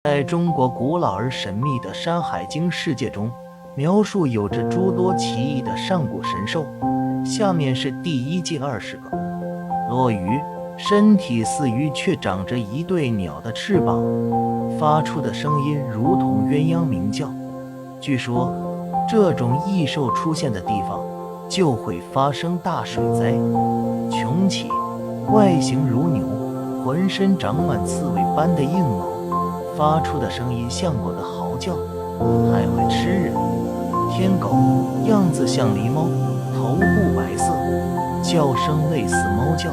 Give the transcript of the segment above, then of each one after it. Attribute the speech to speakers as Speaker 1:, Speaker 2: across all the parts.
Speaker 1: 在中国古老而神秘的《山海经》世界中，描述有着诸多奇异的上古神兽。下面是第一季20个。落鱼，身体似鱼，却长着一对鸟的翅膀，发出的声音如同鸳鸯鸣叫。据说，这种异兽出现的地方，就会发生大水灾。穷奇，外形如牛，浑身长满刺猬般的硬毛，发出的声音像狗的嚎叫，还会吃人。天狗，样子像狸猫，头部白色，叫声类似猫叫。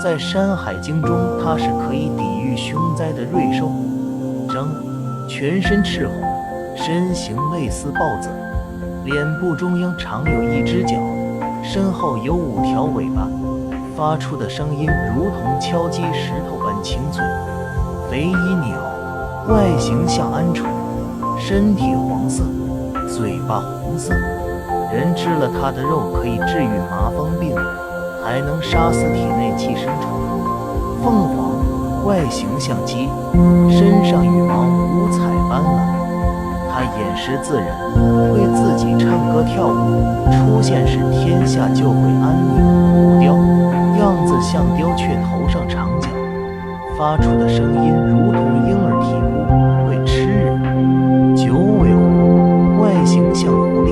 Speaker 1: 在《山海经》中，它是可以抵御凶灾的瑞兽。狰，全身赤红，身形类似豹子，脸部中央长有一只角，身后有5条尾巴，发出的声音如同敲击石头般清脆。肥衣鸟，外形像鹌鹑，身体黄色，嘴巴红色，人吃了它的肉可以治愈麻风病，还能杀死体内寄生虫。凤凰，外形像鸡，身上羽毛五彩斑斓，它饮食自然，会自己唱歌跳舞，出现时天下就会安宁。虎雕，样子像雕雀，头上长角，发出的声音如同婴儿啼哭，会吃人。九尾狐，外形像狐狸，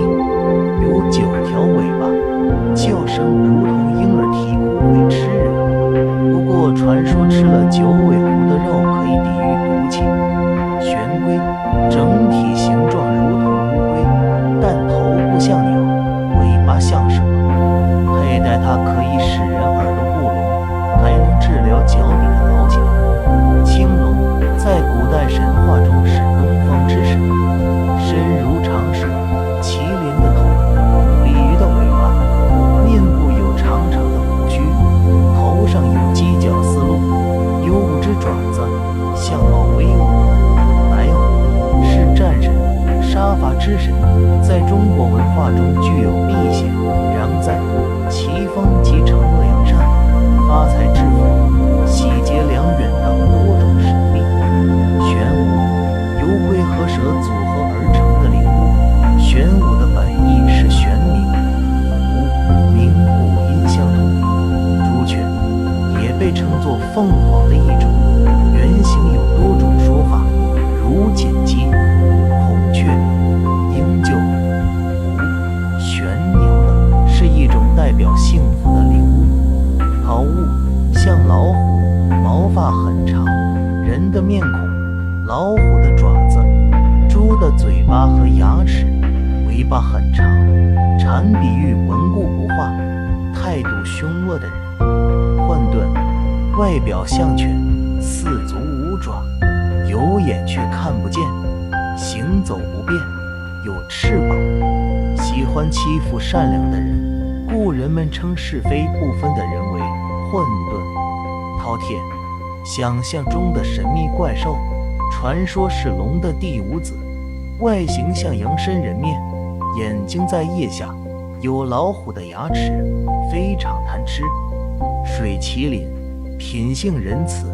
Speaker 1: 有9条尾巴，叫声如同婴儿啼哭，会吃人。不过传说吃了9尾狐的肉可以抵御毒气。玄龟，整体形状如同乌龟，但头部像鸟，尾巴像蛇，佩戴它可以使人耳朵不聋，还能治疗脚底的老茧。青龙，在古代神话中是东方之神，身如长蛇，麒麟的头，鲤鱼的尾巴，面部有长长的胡须，头上有犄角似鹿，有5只爪子，相貌威武。白虎，是战神，杀伐之神，在中国文化中具有辟邪、攘灾、祈风及惩恶扬善、发财致富、喜结良缘等多种神力。玄武，由龟和蛇组合而成的灵物，玄武的本意是玄冥，武冥五音相通。朱雀，也被称作凤凰的一种，原型有多种说法，如锦鸡、孔雀、鹰鹫。玄鸟呢，是一种代表幸福的灵物。桃物，像老虎，毛发很长，人的面孔，老虎的爪子，猪的嘴巴和牙齿，尾巴很长。蝉比喻顽固不化，态度凶恶的人。混沌，外表像犬，4足5爪，有眼却看不见，行走不便，有翅膀，喜欢欺负善良的人，故人们称是非不分的人为混沌。饕餮，想象中的神秘怪兽，传说是龙的第5子，外形像羊身人面，眼睛在腋下，有老虎的牙齿，非常贪吃。水麒麟，品性仁慈，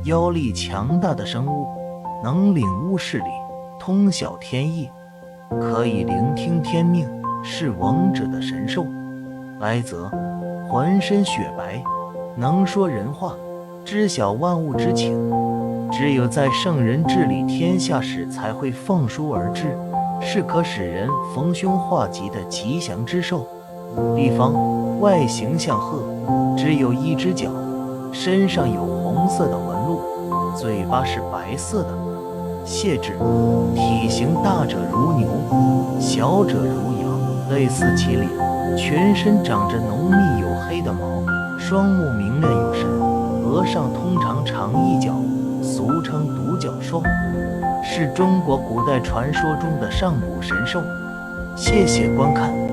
Speaker 1: 妖力强大的生物，能领悟事理，通晓天意，可以聆听天命，是王者的神兽。白泽，浑身雪白，能说人话，知晓万物之情，只有在圣人治理天下时才会奉书而至，是可使人逢凶化吉的吉祥之兽。地方，外形像鹤，只有1只脚，身上有红色的纹路，嘴巴是白色的。谢豸，体型大者如牛，小者如羊，类似麒麟，全身长着浓密黝黑的毛，双目明亮有神，额上通常长1角，俗称独角兽，是中国古代传说中的上古神兽。谢谢观看。